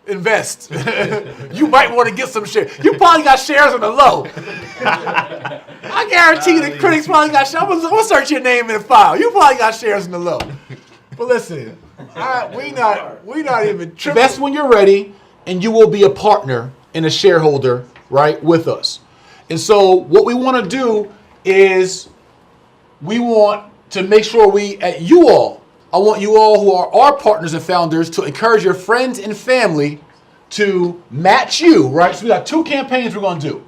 invest. You might want to get some shares. You probably got shares on the low. I guarantee you the critics probably got shares. I'm going to search your name in the file. You probably got shares on the low. But listen, we not even tripping. Invest when you're ready, and you will be a partner and a shareholder, right, with us. And so what we want to do is we want to make sure I want you all who are our partners and founders to encourage your friends and family to match you, right? So we got 2 campaigns we're going to do.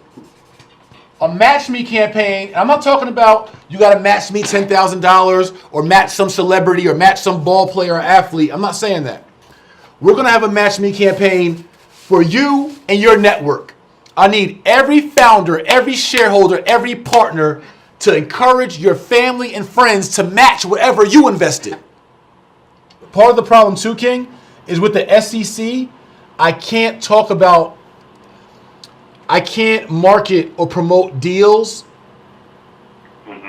A match me campaign. And I'm not talking about you got to match me $10,000 or match some celebrity or match some ball player or athlete. I'm not saying that. We're going to have a match me campaign for you and your network. I need every founder, every shareholder, every partner to encourage your family and friends to match whatever you invested. Part of the problem too, King, is with the SEC, I can't market or promote deals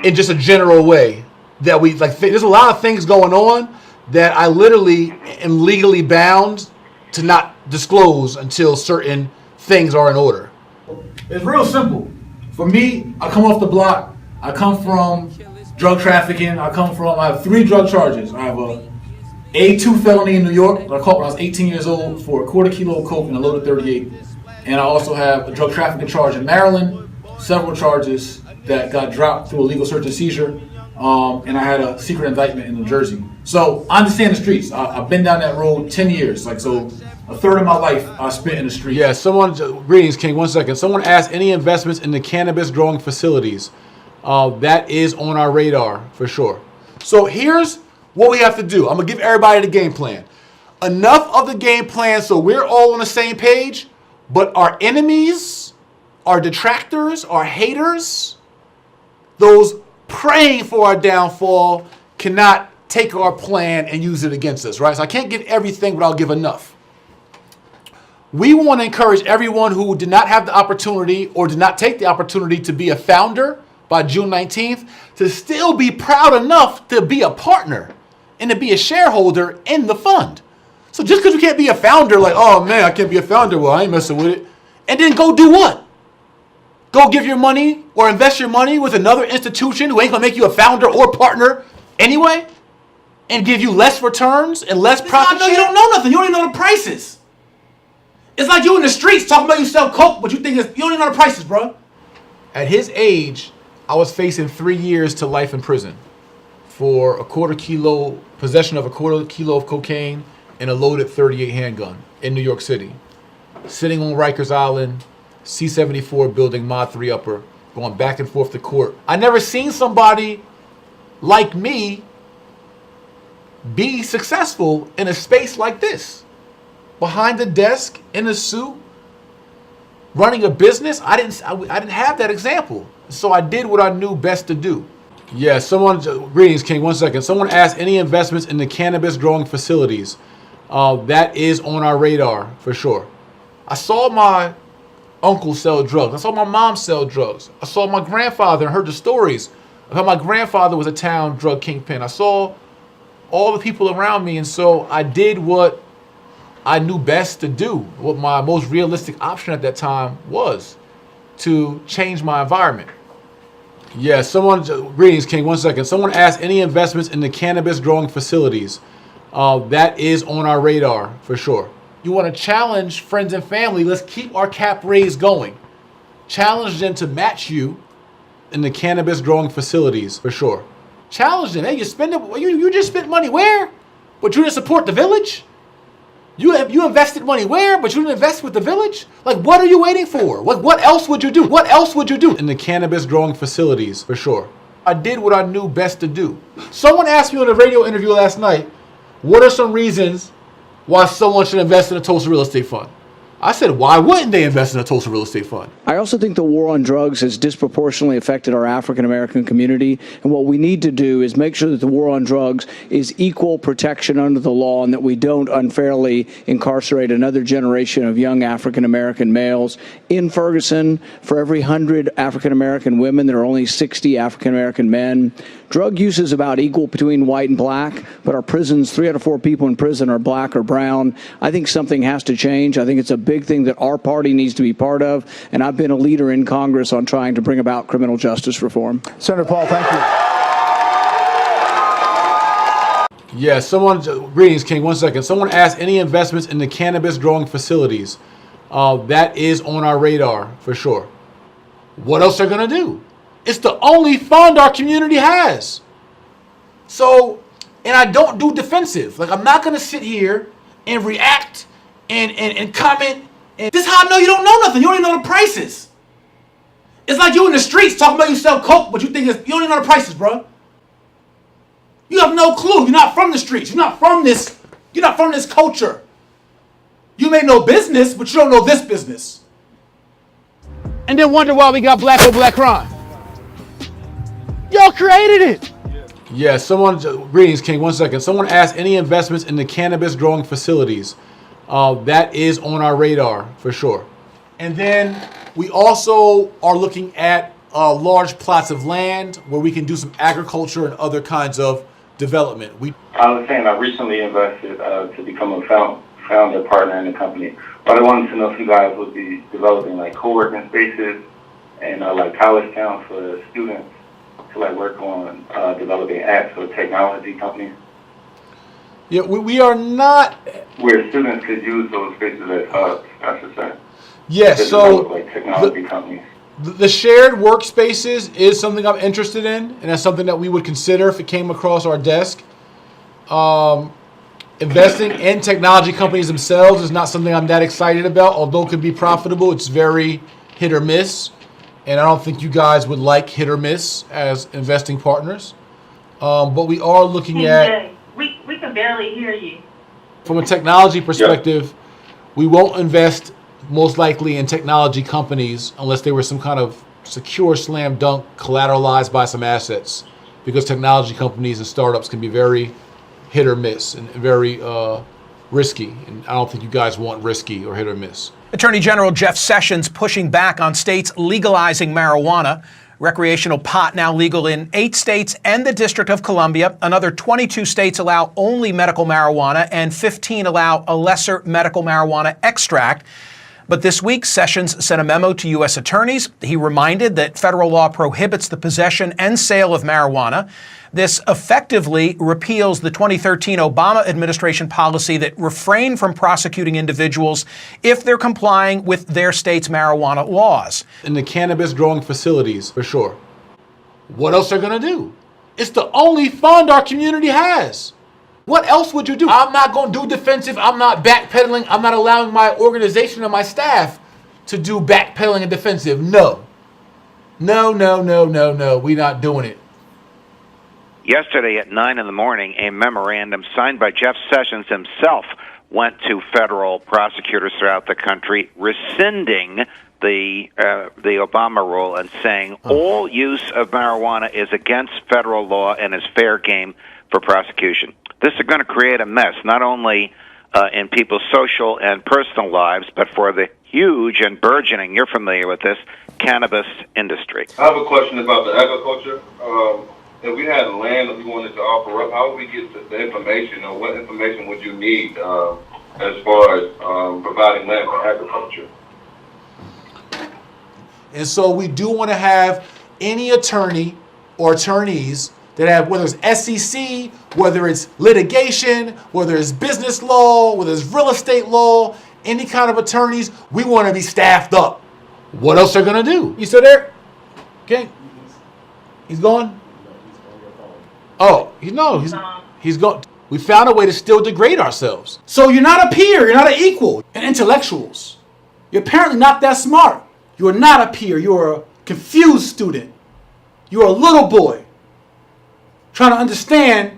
in just a general way that we like. There's a lot of things going on that I literally am legally bound to not disclose until certain things are in order. It's real simple. For me, I come off the block. I come from drug trafficking. I have 3 drug charges. I have a A2 felony in New York that I caught when I was 18 years old for a quarter kilo of coke and a load of 38. And I also have a drug trafficking charge in Maryland, several charges that got dropped through a legal search and seizure, and I had a secret indictment in New Jersey. So I understand the streets. I've been down that road 10 years. So a third of my life I spent in the streets. Yeah, greetings, King, 1 second. Someone asked any investments in the cannabis growing facilities. That is on our radar for sure. So here's what we have to do. I'm going to give everybody the game plan. Enough of the game plan so we're all on the same page, but our enemies, our detractors, our haters, those praying for our downfall cannot take our plan and use it against us, right? So I can't give everything, but I'll give enough. We want to encourage everyone who did not have the opportunity or did not take the opportunity to be a founder by June 19th to still be proud enough to be a partner and to be a shareholder in the fund. So just because you can't be a founder, like, oh man, I can't be a founder, well, I ain't messing with it. And then go do what? Go give your money or invest your money with another institution who ain't gonna make you a founder or partner anyway and give you less returns and less profit share? You don't know nothing. You don't even know the prices. It's like you in the streets talking about you sell coke, but you think you don't even know the prices, bro. At his age, I was facing 3 years to life in prison for possession of a quarter kilo of cocaine and a loaded .38 handgun in New York City. Sitting on Rikers Island, C-74 building, Mod 3 upper, going back and forth to court. I never seen somebody like me be successful in a space like this. Behind the desk, in a suit, running a business. I didn't have that example. So I did what I knew best to do. Yeah, greetings, King, 1 second. Someone asked any investments in the cannabis growing facilities. That is on our radar for sure. I saw my uncle sell drugs. I saw my mom sell drugs. I saw my grandfather and heard the stories of how my grandfather was a town drug kingpin. I saw all the people around me, and so I did what I knew best to do, what my most realistic option at that time was, to change my environment. Yeah, greetings, King, 1 second. Someone asked any investments in the cannabis growing facilities. That is on our radar for sure. You want to challenge friends and family, let's keep our cap raise going. Challenge them to match you in the cannabis growing facilities for sure. Challenge them. Hey, you just spent money where? But you didn't support the village? You invested money where? But you didn't invest with the village? Like, what are you waiting for? What else would you do? What else would you do in the cannabis growing facilities for sure? I did what I knew best to do. Someone asked me on a radio interview last night, what are some reasons why someone should invest in a Tulsa real estate fund? I said, why wouldn't they invest in a Tulsa real estate fund? I also think the war on drugs has disproportionately affected our African-American community. And what we need to do is make sure that the war on drugs is equal protection under the law and that we don't unfairly incarcerate another generation of young African-American males. In Ferguson, for every 100 African-American women, there are only 60 African-American men. Drug use is about equal between white and black, but our prisons, 3 out of 4 people in prison are black or brown. I think something has to change. I think it's a big thing that our party needs to be part of, and I've been a leader in Congress on trying to bring about criminal justice reform. Senator Paul, thank you. Yeah, greetings, King, 1 second. Someone asked any investments in the cannabis growing facilities. That is on our radar, for sure. What else they're going to do? It's the only fund our community has. So, and I don't do defensive. Like, I'm not going to sit here and react and comment. And this is how I know you don't know nothing. You don't even know the prices. It's like you in the streets talking about you sell coke, but you think you don't even know the prices, bro. You have no clue. You're not from the streets. You're not from this culture. You may know business, but you don't know this business. And then wonder why we got black on black crime. Y'all created it. Yeah, greetings, King, 1 second. Someone asked any investments in the cannabis growing facilities. That is on our radar, for sure. And then we also are looking at large plots of land where we can do some agriculture and other kinds of development. I was saying I recently invested to become a founder partner in the company, but I wanted to know if you guys would be developing like co-working spaces and like college towns for students to like work on developing apps for technology companies. Yeah, we are not. Where students could use those spaces as hubs, I should say. Yes, so like technology companies. The shared workspaces is something I'm interested in, and that's something that we would consider if it came across our desk. Investing in technology companies themselves is not something I'm that excited about, although it could be profitable. It's very hit or miss, and I don't think you guys would like hit or miss as investing partners. But we are looking at... We can barely hear you. From a technology perspective, we won't invest most likely in technology companies unless they were some kind of secure slam dunk collateralized by some assets, because technology companies and startups can be very hit or miss and very risky. And I don't think you guys want risky or hit or miss. Attorney General Jeff Sessions pushing back on states legalizing marijuana. Recreational pot now legal in 8 states and the District of Columbia. Another 22 states allow only medical marijuana, and 15 allow a lesser medical marijuana extract. But this week, Sessions sent a memo to U.S. attorneys. He reminded that federal law prohibits the possession and sale of marijuana. This effectively repeals the 2013 Obama administration policy that refrained from prosecuting individuals if they're complying with their state's marijuana laws. In the cannabis growing facilities, for sure. What else they're going to do? It's the only fund our community has. What else would you do? I'm not going to do defensive. I'm not backpedaling. I'm not allowing my organization and my staff to do backpedaling and defensive. No. No. We're not doing it. Yesterday at 9 in the morning, a memorandum signed by Jeff Sessions himself went to federal prosecutors throughout the country, rescinding the Obama rule and saying all use of marijuana is against federal law and is fair game for prosecution. This is going to create a mess, not only in people's social and personal lives, but for the huge and burgeoning, you're familiar with this, cannabis industry. I have a question about the agriculture. If we had land that we wanted to offer up, how would we get the information, or what information would you need as far as providing land for agriculture? And so we do want to have any attorney or attorneys that have, whether it's SEC, whether it's litigation, whether it's business law, whether it's real estate law, any kind of attorneys, we want to be staffed up. What else they're going to do? You still there? Okay. He's gone? Oh, he's gone. We found a way to still degrade ourselves. So you're not a peer, you're not an equal. And intellectuals, you're apparently not that smart. You are not a peer, you're a confused student. You're a little boy trying to understand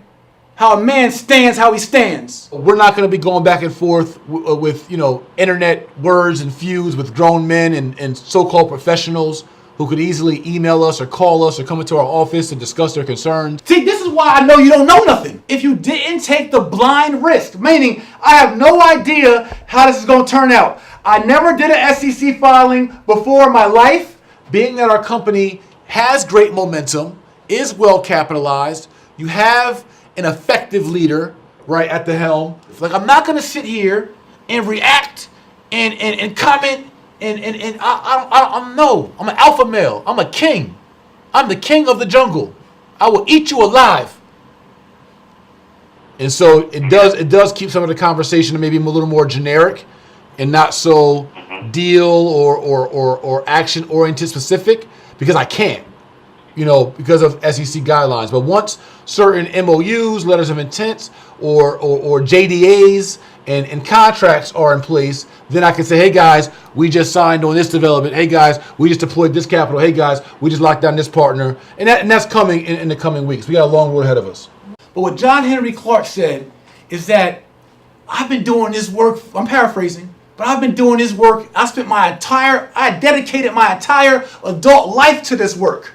how a man stands how he stands. We're not going to be going back and forth with internet words and feuds with grown men and so-called professionals who could easily email us or call us or come into our office and discuss their concerns. See, this is why I know you don't know nothing. If you didn't take the blind risk, meaning I have no idea how this is going to turn out. I never did an SEC filing before in my life. Being that our company has great momentum, is well capitalized, you have an effective leader right at the helm. Like, I'm not going to sit here and react and comment. I'm an alpha male. I'm a king. I'm the king of the jungle. I will eat you alive. And so it does keep some of the conversation maybe a little more generic and not so deal or action oriented specific, because I can't, because of SEC guidelines. But once certain MOUs, letters of intent, or JDAs and contracts are in place, then I can say, hey guys, we just signed on this development. Hey guys, we just deployed this capital. Hey guys, we just locked down this partner. And that's coming in the coming weeks. We got a long road ahead of us. But what John Henry Clark said is that I've been doing this work, I'm paraphrasing, but I've been doing this work. I dedicated my entire adult life to this work.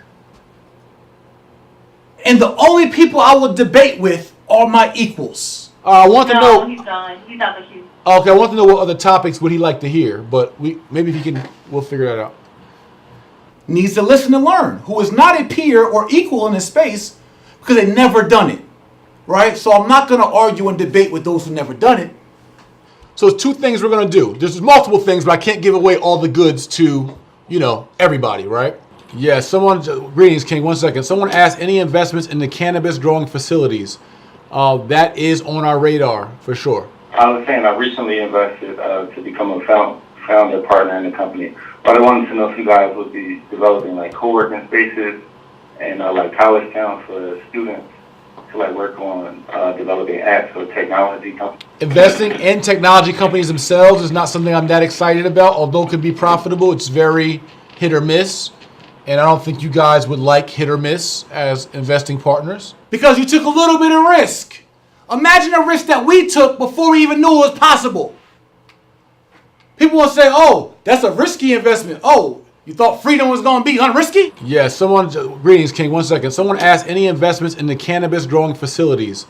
And the only people I will debate with are my equals. I want to know. He's gone. He's out the queue. Okay, I want to know what other topics would he like to hear, but maybe if he can, we'll figure that out. Needs to listen and learn, who is not a peer or equal in this space because they've never done it, right? So I'm not going to argue and debate with those who never done it. So there's two things we're going to do. There's multiple things, but I can't give away all the goods to, everybody, right? Yeah, greetings, King, 1 second. Someone asked any investments in the cannabis growing facilities. That is on our radar, for sure. I was saying I recently invested to become a founder partner in the company. But I wanted to know if you guys would be developing like co-working spaces and like college towns for students to like work on developing apps for technology companies. Investing in technology companies themselves is not something I'm that excited about. Although it could be profitable, it's very hit or miss. And I don't think you guys would like hit or miss as investing partners. Because you took a little bit of risk. Imagine the risk that we took before we even knew it was possible. People will say, oh, that's a risky investment. Oh, you thought freedom was going to be unrisky? Yeah, greetings, King, 1 second. Someone asked any investments in the cannabis growing facilities.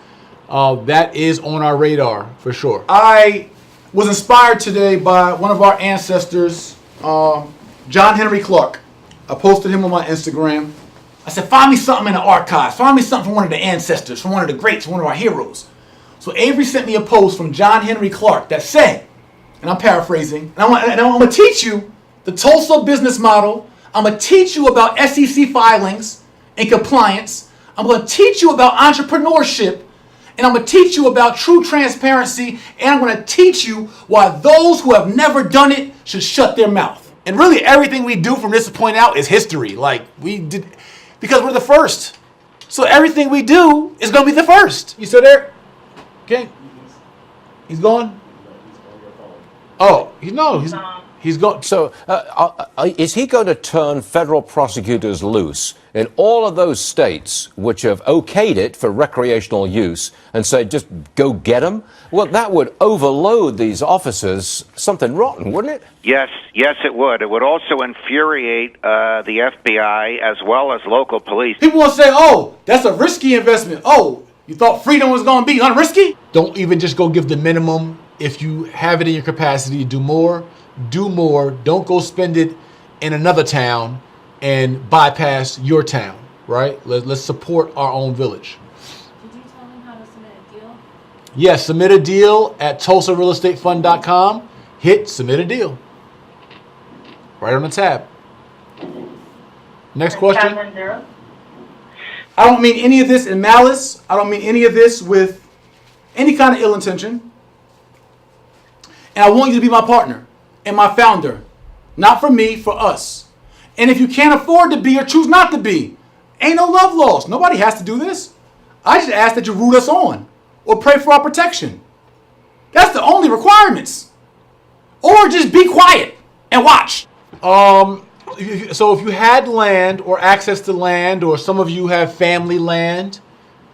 That is on our radar, for sure. I was inspired today by one of our ancestors, John Henry Clark. I posted him on my Instagram. I said, find me something in the archives. Find me something from one of the ancestors, from one of the greats, one of our heroes. So Avery sent me a post from John Henry Clark that said, and I'm paraphrasing, and I'm going to teach you the Tulsa business model. I'm going to teach you about SEC filings and compliance. I'm going to teach you about entrepreneurship. And I'm going to teach you about true transparency. And I'm going to teach you why those who have never done it should shut their mouth. And really everything we do from this point out is history. Like we did, because we're the first. So everything we do is going to be the first. You still there? Okay. He's gone? Oh, he's gone. So is he going to turn federal prosecutors loose in all of those states which have okayed it for recreational use and say, just go get them? Well, that would overload these officers something rotten, wouldn't it? Yes, it would. It would also infuriate the FBI as well as local police. People will say, oh, that's a risky investment. Oh, you thought freedom was going to be unrisky? Don't even just go give the minimum. If you have it in your capacity, do more. Don't go spend it in another town and bypass your town, right? Let's support our own village. Did you tell them how to submit a deal? Yes, submit a deal at TulsaRealEstateFund.com. Hit submit a deal. Right on the tab. Next question. I don't mean any of this in malice. I don't mean any of this with any kind of ill intention. And I want you to be my partner and my founder. Not for me, for us. And if you can't afford to be or choose not to be, ain't no love lost. Nobody has to do this. I just ask that you root us on or pray for our protection. That's the only requirements. Or just be quiet and watch. So if you had land or access to land, or some of you have family land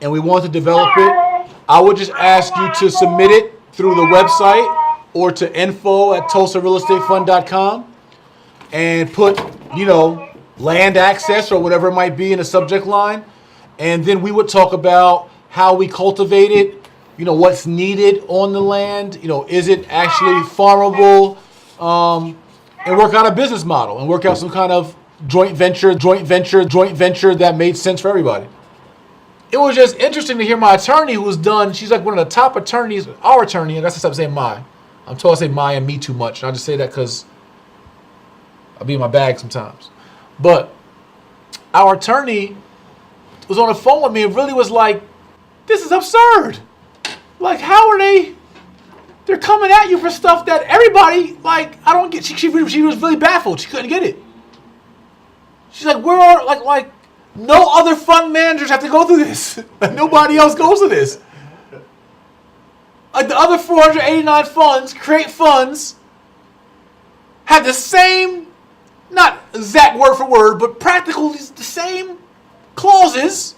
and we want to develop it, I would just ask you to submit it through the website or to info@tulsarealestatefund.com and put, land access or whatever it might be in the subject line. And then we would talk about how we cultivate it, what's needed on the land, is it actually farmable, and work out a business model and work out some kind of joint venture that made sense for everybody. It was just interesting to hear my attorney, who's done, she's like one of the top attorneys, our attorney, I guess I stop saying my. I'm told I say my and me too much, and I just say that because I'll be in my bag sometimes. But our attorney was on the phone with me and really was like, this is absurd. Like, how are they're coming at you for stuff that everybody, like, I don't get. She was really baffled. She couldn't get it. She's like, where are, like, no other fund managers have to go through this. Like, nobody else goes through this. Like, the other 489 funds, create funds, have the same, not exact word for word, but practically the same clauses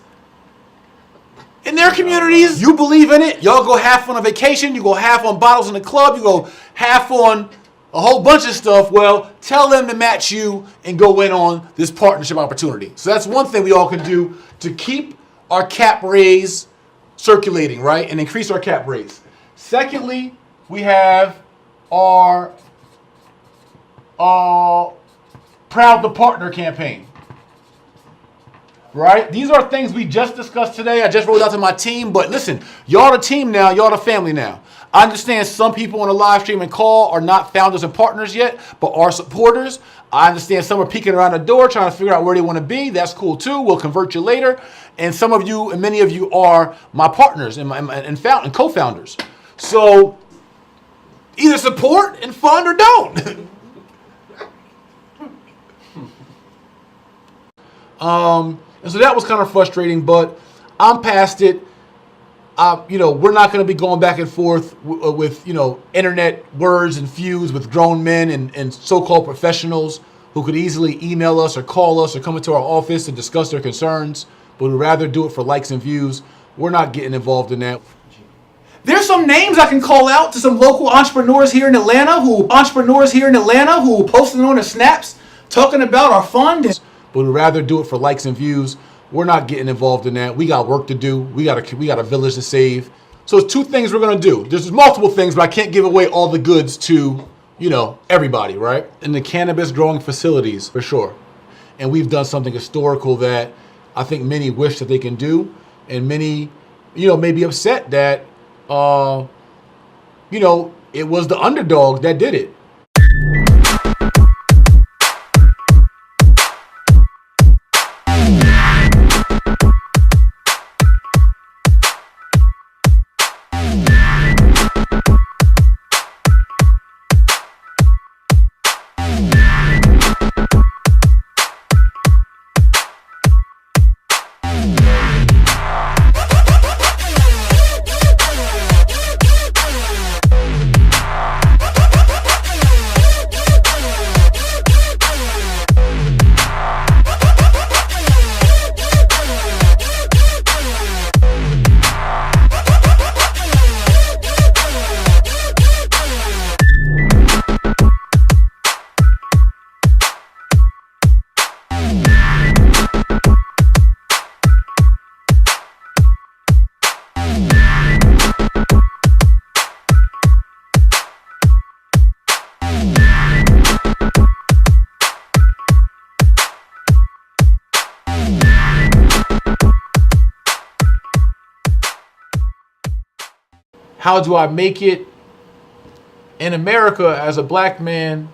in their communities. You believe in it, y'all go half on a vacation, you go half on bottles in the club, you go half on a whole bunch of stuff. Well, tell them to match you and go in on this partnership opportunity. So that's one thing we all can do to keep our cap raise circulating, right? And increase our cap raise. Secondly, we have our Proud to Partner campaign. Right? These are things we just discussed today. I just rolled out to my team. But listen, y'all the team now. Y'all the family now. I understand some people on the live stream and call are not founders and partners yet, but are supporters. I understand some are peeking around the door trying to figure out where they want to be. That's cool too. We'll convert you later. And some of you and many of you are my partners and co-founders. So either support and fund or don't. And so that was kind of frustrating, but I'm past it. We're not going to be going back and forth with internet words and feuds with grown men and so-called professionals who could easily email us or call us or come into our office and discuss their concerns, but would rather do it for likes and views. We're not getting involved in that. There's some names I can call out to some local entrepreneurs here in Atlanta who posted on their snaps talking about our fund, but would rather do it for likes and views. We're not getting involved in that. We got work to do. We got a village to save. So it's two things we're gonna do. There's multiple things, but I can't give away all the goods to everybody, right? In the cannabis growing facilities, for sure. And we've done something historical that I think many wish that they can do, and many, may be upset that, it was the underdog that did it. How do I make it in America as a black man